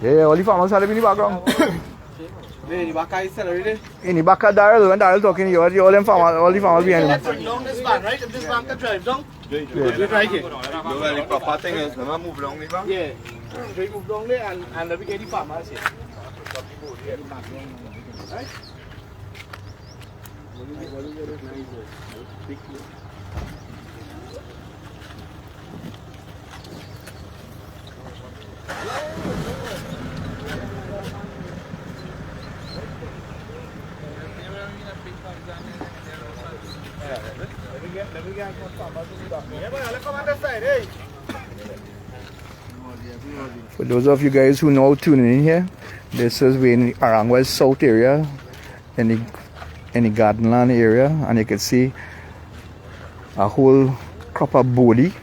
Yeah, all the farmers had in the background. In the back is celery. In the back of Daryl, when Daryl talking, you all the farmers behind him. Bring down this van, right? If this van can drive down, right here. The proper thing is, never move down the van. Yeah, we move down there and let me get the farmers here. Right? Let me get some farmers to the yeah, but come on this side, hey. For those of you guys who know tuning in here, this is in the Aranguez South area, in the Gardenland area, and you can see a whole crop of bodi,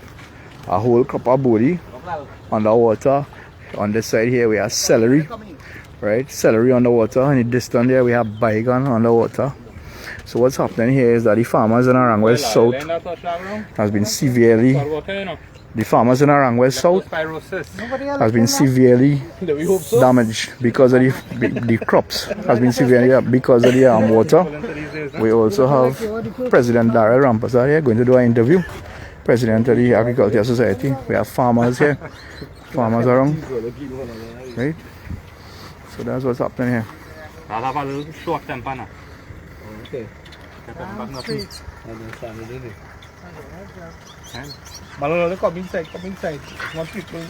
underwater. On this side here we have celery, right? Celery underwater, and in the distance there we have bygone underwater. So what's happening here is that the farmers in Aranguez South has been severely damaged because of the crops has been severely because of the water. We also have President Daryl Rampersad here going to do an interview. President of the Agricultural Society. We have farmers here, farmers around, right? So that's what's happening here. I'll have a little short temper now. Okay. Malolo, come inside. One people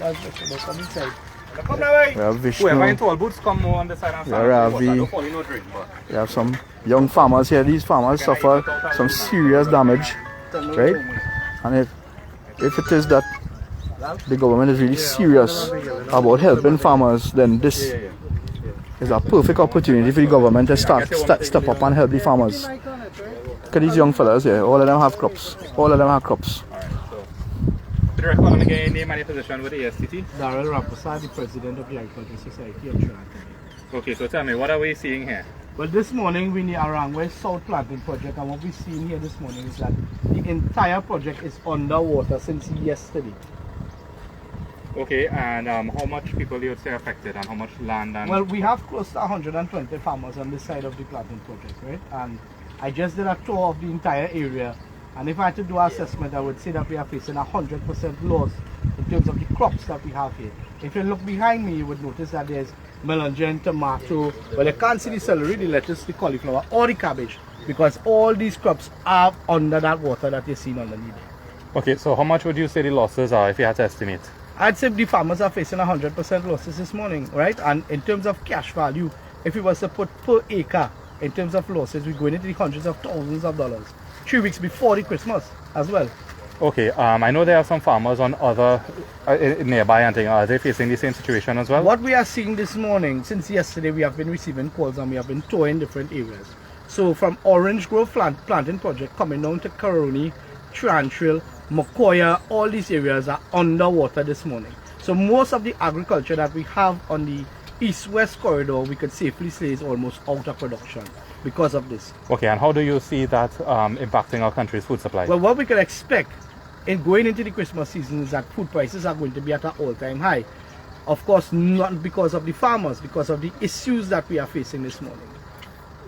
come inside. Come away. We have Vishnu. Whoever in tall boots come more on the side and we have some young farmers here. These farmers suffer some serious damage, right? And if it is that the government is really serious about helping farmers, then this is a perfect opportunity for the government to step up and help the farmers. Look at these young fellas here. All of them have crops. The recommend again name and position with the ASTT? Daryl Rampersad, the President of the Agricultural Society of Trinidad. Okay, so tell me, what are we seeing here? Well, this morning we're in the Aranguez South Planting Project, and what we're seeing here this morning is that the entire project is underwater since yesterday. Okay, and how much people you would say affected, and how much land? And well, we have close to 120 farmers on this side of the planting project, right? And I just did a tour of the entire area, and if I had to do an assessment, I would say that we are facing 100% loss in terms of the crops that we have here. If you look behind me, you would notice that there's melon, tomato, well, you can't see the celery, the lettuce, the cauliflower, or the cabbage, because all these crops are under that water that you're seeing underneath. Okay, so how much would you say the losses are if you had to estimate? I'd say the farmers are facing 100% losses this morning, right? And in terms of cash value, if we was to put per acre, in terms of losses, we're going into the hundreds of thousands of dollars. 3 weeks before the Christmas as well. Okay, I know there are some farmers on other nearby and things. Are they facing the same situation as well? What we are seeing this morning, since yesterday we have been receiving calls and we have been touring different areas. So from Orange Grove Planting Project coming down to Caroni, Trantrail, Mokoya, all these areas are underwater this morning. So most of the agriculture that we have on the east-west corridor, we could safely say is almost out of production because of this. Okay, and how do you see that impacting our country's food supply? Well, what we can expect in going into the Christmas season is that food prices are going to be at an all-time high. Of course, not because of the farmers, because of the issues that we are facing this morning.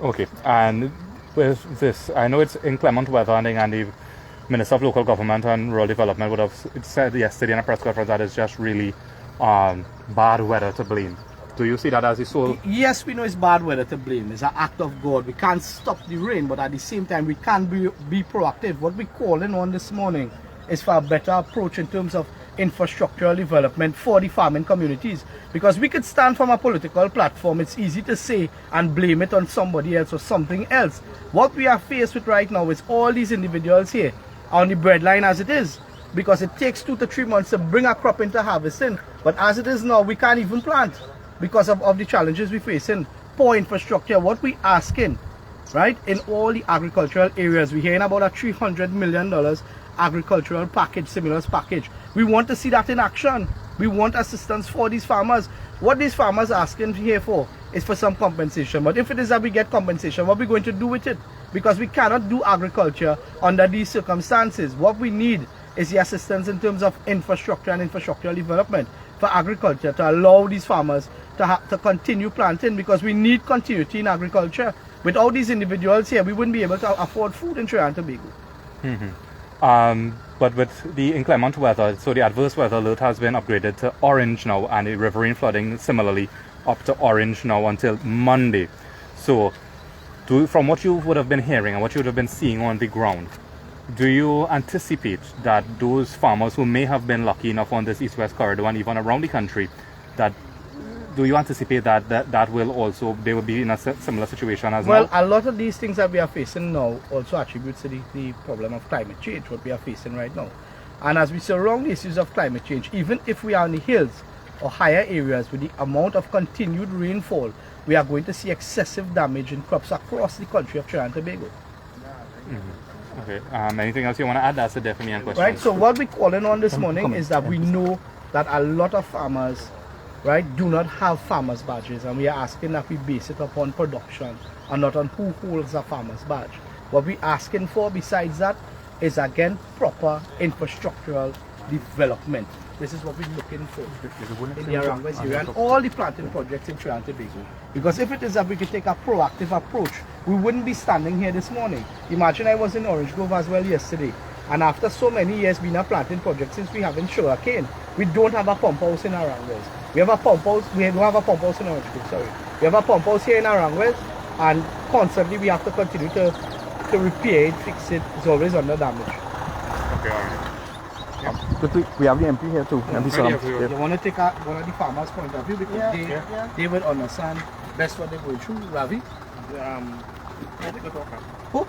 Okay, and with this, I know it's inclement weather and the Minister of Local Government and Rural Development would have said yesterday in a press conference that it's just really bad weather to blame. Do you see that as the sole? Yes, we know it's bad weather to blame. It's an act of God. We can't stop the rain, but at the same time, we can't be proactive. What we're calling on this morning is for a better approach in terms of infrastructural development for the farming communities. Because we could stand from a political platform. It's easy to say and blame it on somebody else or something else. What we are faced with right now is all these individuals here on the breadline as it is. Because it takes 2 to 3 months to bring a crop into harvesting. But as it is now, we can't even plant because of the challenges we're facing. Poor infrastructure, what we asking, right, in all the agricultural areas. We're hearing about a $300 million agricultural package, stimulus package. We want to see that in action. We want assistance for these farmers. What these farmers are asking here for is for some compensation. But if it is that we get compensation, what are we going to do with it? Because we cannot do agriculture under these circumstances. What we need is the assistance in terms of infrastructure and infrastructural development for agriculture to allow these farmers to continue planting, because we need continuity in agriculture. Without these individuals here, we wouldn't be able to afford food in Trinidad and Tobago. But with the inclement weather, so the adverse weather alert has been upgraded to orange now, and the riverine flooding similarly up to orange now until Monday. So from what you would have been hearing and what you would have been seeing on the ground, do you anticipate that those farmers who may have been lucky enough on this east-west corridor and even around the country, do you anticipate that will also, they will be in a similar situation as well? now? A lot of these things that we are facing now also attributes to the problem of climate change, what we are facing right now. And as we surround the issues of climate change, even if we are in the hills or higher areas with the amount of continued rainfall, we are going to see excessive damage in crops across the country of Trinidad and Tobago. Okay. Anything else you want to add? That's a definite question. Right. So what we're calling on this morning is that we know that a lot of farmers, right, do not have farmers badges, and we are asking that we base it upon production and not on who holds a farmer's badge. What we're asking for besides that is again proper infrastructural development. This is what we're looking for in the Aranguez area and all the planting projects in Trinidad and Tobago. Because if it is that we could take a proactive approach, we wouldn't be standing here this morning. Imagine I was in Orange Grove as well yesterday, and after so many years being a planting project, since we haven't sugar cane, we don't have a pump house in Aranguez. We have a pump house, we don't have a pump house in Orange Grove, sorry. We have a pump house here in Aranguez, and constantly we have to continue to repair it, fix it. It's always under damage. Okay, all right. We have the MP here too. MP Salam. You want to take one of the farmers' point of view, because they will understand best what they're going through. Ravi? Who?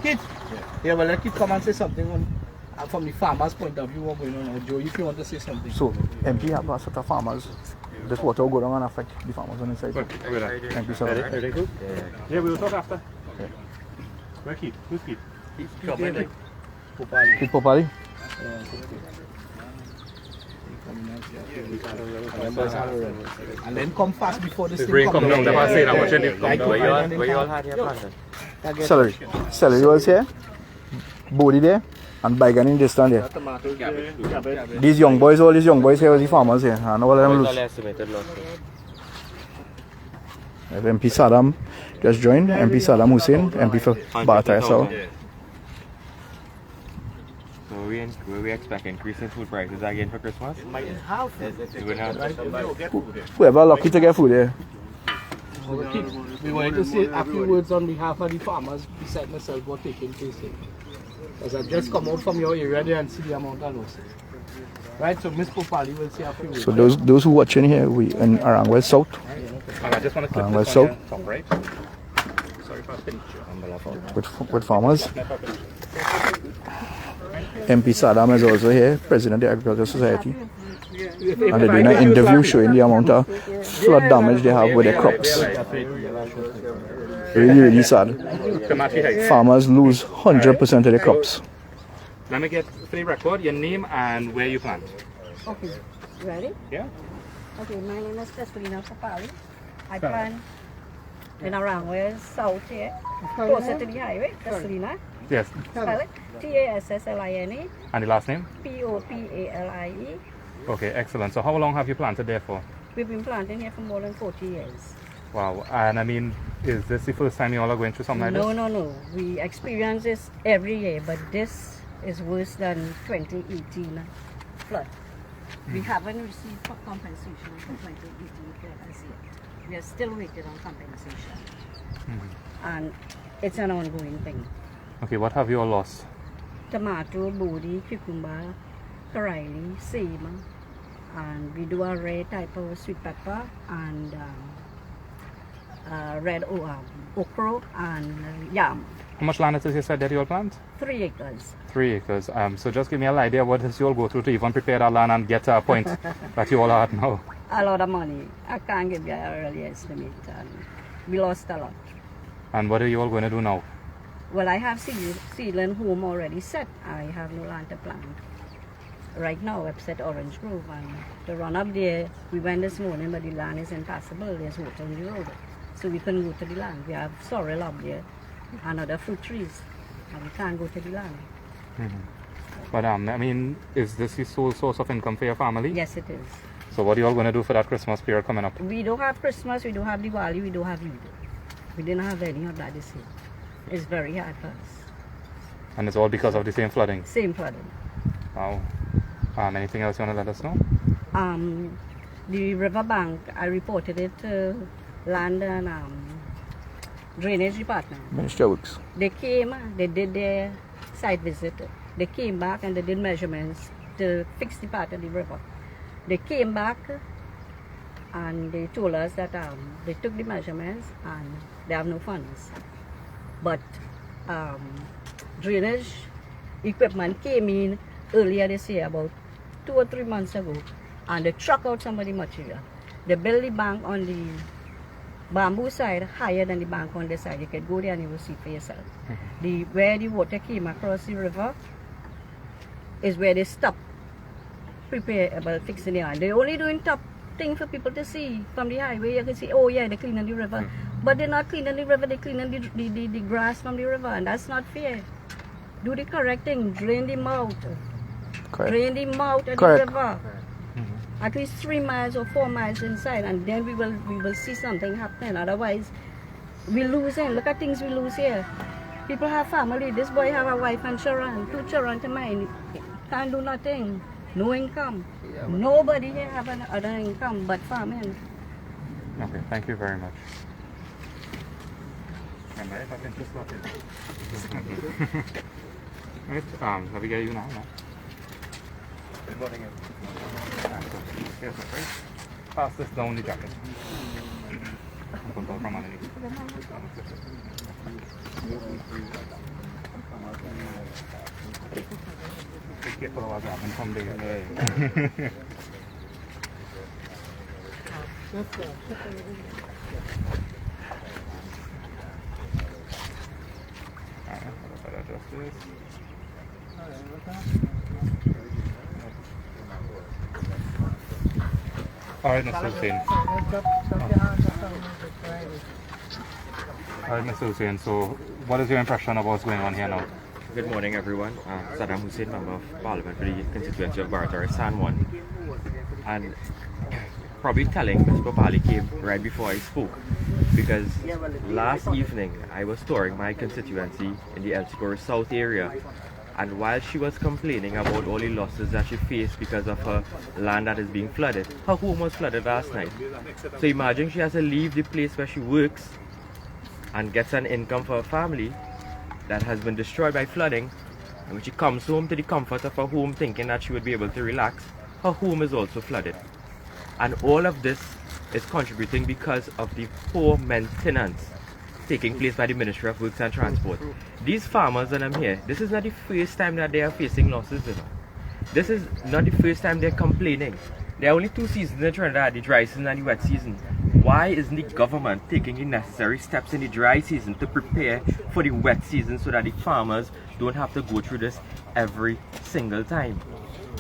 Kit? Yeah, well, let Kit come and say something from the farmer's point of view what's going on. Or Joe, if you want to say something. So, MP have a set of farmers. This water will go down and affect the farmers on the side. Thank you, sir. Ready? Yeah, we will talk after. Okay. Where Keith? Who's Keith? Kit Popali? And then come fast before this rain come down. That's saying I'm watching it come down. Where you all had your planted? Celery was here, Bodhi there, and Baigan in this stand there. These young boys, all these young boys here, the farmers here, and all of them lose. Estimated losses. MP Saddam just joined, MP Saddam Hussein, MP for Bata. So will we expect increase in food prices again for Christmas? whoever lucky to get food there. We wanted to say a few words on behalf of the farmers beside myself what taking place here. Because I just come out from your area there and see the amount of losses. Right, so Ms. Popali will say a few words. So those who watching here, we in Aranguez South. I just want to clip Aranguez this South. on top, right? Sorry for the picture. With farmers. MP Saddam is also here, President of the Agricultural Society. And they're doing an interview showing the amount of flood damage they have with their crops. Really, really sad. Farmers lose 100% of their crops. Let me get for the record your name and where you plant. Okay, ready? Yeah? Okay, my name is Teslina Papali. I plant in Aranguez, South here, closer to the highway, Teslina. Yes. Spell it Tasslina. And the last name? Popale. Okay, excellent. So how long have you planted there for? We've been planting here for more than 40 years. Wow. And I mean, is this the first time you all are going through something like this? No. We experience this every year, but this is worse than 2018 flood. We haven't received compensation for 2018 flood as yet. We are still waiting on compensation. And it's an ongoing thing. Okay, what have you all lost? Tomato, bodi, cucumber, Karaili, same. And we do a red type of sweet pepper and red okra and yam. How much land it is you said that you all plant? 3 acres. 3 acres. So just give me an idea what does you all go through to even prepare that land and get to a point that you all are at now. A lot of money. I can't give you a early estimate. We lost a lot. And what are you all going to do now? Well, I have seedling home already set. I have no land to plant. Right now, except Orange Grove. And to run up there, we went this morning, but the land is impassable. There's water on the road. So we couldn't go to the land. We have sorrel up there and other fruit trees. And we can't go to the land. But I mean, is this the sole source of income for your family? Yes, it is. So what are you all going to do for that Christmas period coming up? We don't have Christmas, we don't have Diwali, we don't have Eid. We didn't have any of that this year. It's very hard for us. And it's all because of the same flooding? Same flooding. Wow. Anything else you want to let us know? The riverbank, I reported it to Land and Drainage Department. Ministry of Works. They came, they did their site visit. They came back and they did measurements to fix the part of the river. They came back and they told us that they took the measurements and they have no funds. But drainage equipment came in earlier this year, about 2 or 3 months ago, and they truck out some of the material. They built the bank on the bamboo side higher than the bank on the side. You can go there and you will see for yourself. Where the water came across the river is where they stopped prepare about fixing the line. They're only doing top thing for people to see from the highway. You can see, oh yeah, they're cleaning the river. But they're not cleaning the river, they're cleaning the grass from the river, and that's not fair. Do the correct thing, drain the mouth. Correct. Drain the mouth of Correct. the river. At least 3 miles or 4 miles inside, and then we will see something happening. Otherwise, we losing. Look at things we lose here. People have family. This boy have a wife and children, 2 children to mind. Can't do nothing. No income. Nobody here have other income but farming. Okay, thank you very much. If I can just look it. Right, have we got you now? No? Good morning. Here's the price. Pass this down the jacket. From underneath. Be careful of what's happening from there. Adjust this. Alright, Mr. Hussain. Alright, Mr. Hussain, so what is your impression of what's going on here now? Good morning, everyone. Saddam Hussein, Member of Parliament for the constituency of Baratory San Juan. And probably telling Ms. Papali came right before I spoke, because last evening I was touring my constituency in the El Socorro South area, and while she was complaining about all the losses that she faced because of her land that is being flooded, her home was flooded last night. So imagine she has to leave the place where she works and gets an income for her family that has been destroyed by flooding, and when she comes home to the comfort of her home thinking that she would be able to relax, her home is also flooded. And all of this is contributing because of the poor maintenance taking place by the Ministry of Works and Transport. These farmers that I'm here, this is not the first time that they are facing losses, you know. This is not the first time they're complaining. There are only 2 seasons in Trinidad, the dry season and the wet season. Why isn't the government taking the necessary steps in the dry season to prepare for the wet season so that the farmers don't have to go through this every single time?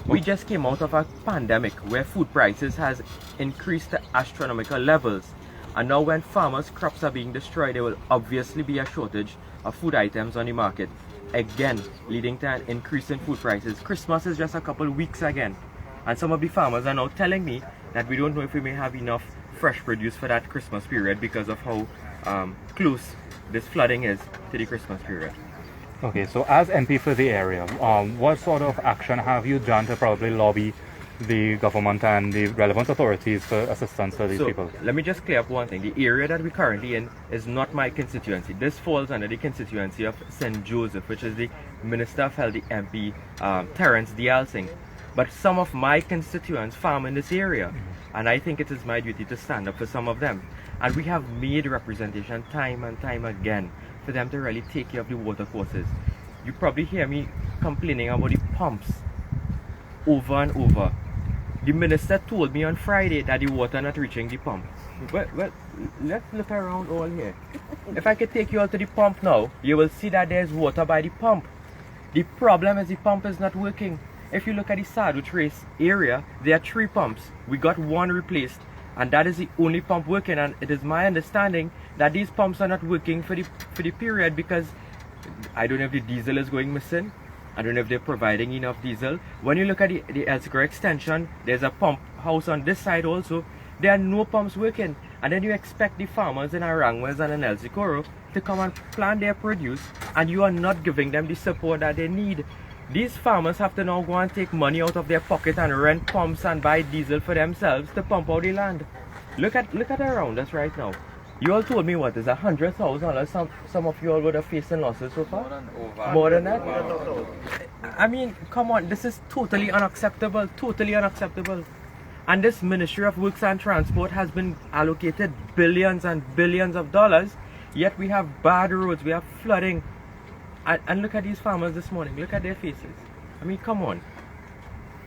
We just came out of a pandemic where food prices has increased to astronomical levels. And now when farmers' crops are being destroyed, there will obviously be a shortage of food items on the market. Again, leading to an increase in food prices. Christmas is just a couple weeks again. And some of the farmers are now telling me that we don't know if we may have enough fresh produce for that Christmas period because of how close this flooding is to the Christmas period. Okay, so as MP for the area, what sort of action have you done to probably lobby the government and the relevant authorities for assistance for these people? Let me just clear up one thing. The area that we're currently in is not my constituency. This falls under the constituency of St. Joseph, which is the Minister of Health, the MP, Terence Dialsing. But some of my constituents farm in this area, and I think it is my duty to stand up for some of them. And we have made representation time and time again for them to really take care of the water courses. You probably hear me complaining about the pumps over and over. The minister told me on Friday that the water not reaching the pump. Well, let's look around all here. If I could take you all to the pump now, you will see that there's water by the pump. The problem is the pump is not working. If you look at the Sadu Trace area, there are 3 pumps. We got 1 replaced, and that is the only pump working. And it is my understanding that these pumps are not working for the period because I don't know if the diesel is going missing. I don't know if they're providing enough diesel. When you look at the Elsinore extension, there's a pump house on this side also. There are no pumps working. And then you expect the farmers in Aranguez and in El Socorro to come and plant their produce, and you are not giving them the support that they need. These farmers have to now go and take money out of their pocket and rent pumps and buy diesel for themselves to pump out the land. Look at around us right now. You all told me what is $100,000. Some of you all would have faced in losses so far. More than that. I mean, come on, this is totally unacceptable. Totally unacceptable. And this Ministry of Works and Transport has been allocated billions and billions of dollars, yet we have bad roads, we have flooding. And look at these farmers this morning, look at their faces. I mean, come on.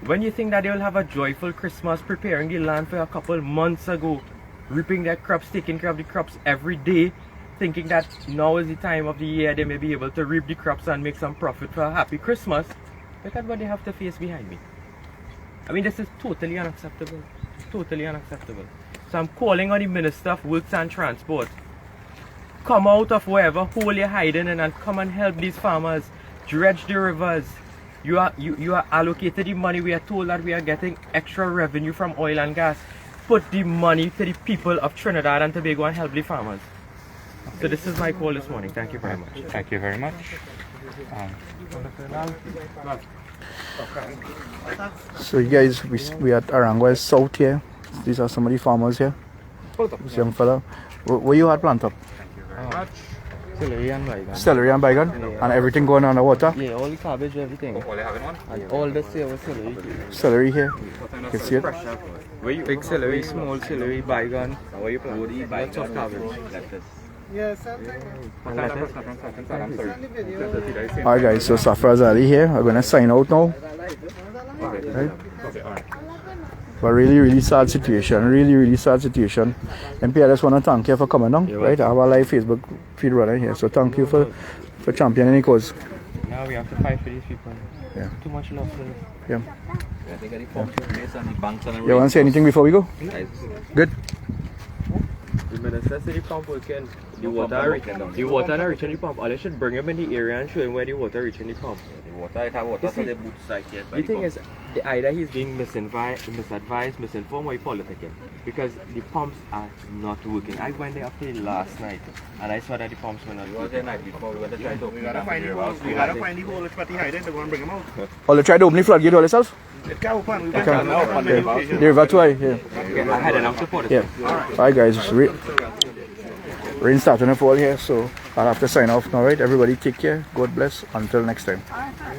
When you think that they will have a joyful Christmas, preparing the land for a couple months ago, reaping their crops, taking care of the crops every day, thinking that now is the time of the year they may be able to reap the crops and make some profit for a happy Christmas, look at what they have to face behind me. I mean, this is totally unacceptable. Totally unacceptable. So I'm calling on the Minister of Works and Transport. Come out of wherever hole you're hiding in and come and help these farmers. Dredge the rivers. You are allocated the money. We are told that we are getting extra revenue from oil and gas. Put the money to the people of Trinidad and Tobago and help the farmers. So this is my call this morning. Thank you very much. Thank you very much. So you guys, we at Aranguez South here. These are some of the farmers here. This young fella. Where you had plant up? Celery and bygone. Celery and bygone? Yeah. And everything going on the water? Yeah, all the cabbage, everything. And all the sale was celery. Celery here. You can see it. Big celery, small celery, bygone. Where you plant? Lots of cabbage. Lettuce. Alright guys, so Safraz Ali here. I'm gonna sign out now. Right? But really sad situation. Really sad situation. MP, I just want to thank you for coming on. Right? I have a live Facebook feed running here. So thank you for championing the cause. Now we have to fight for these people. Yeah. Too much love for them. Yeah. You want to say anything before we go? Good. The minister said the pump working. The water not reaching the pump. Or they should bring him in the area and show him where the water reaching the pump. The thing is, either he's being misadvised, misinformed, or politicking. Because the pumps are not working. I went there after last night and I saw that the pumps were not working. We gotta find the hole, it's pretty high, then they're gonna bring them out. Oh, they tried to open the floodgate all themselves? It can't open, we Okay. can't open the location. The river too high, yeah. I had enough support. Yeah. Alright guys, rain starting to fall here, so I'll have to sign off now, right? Everybody take care, God bless, until next time.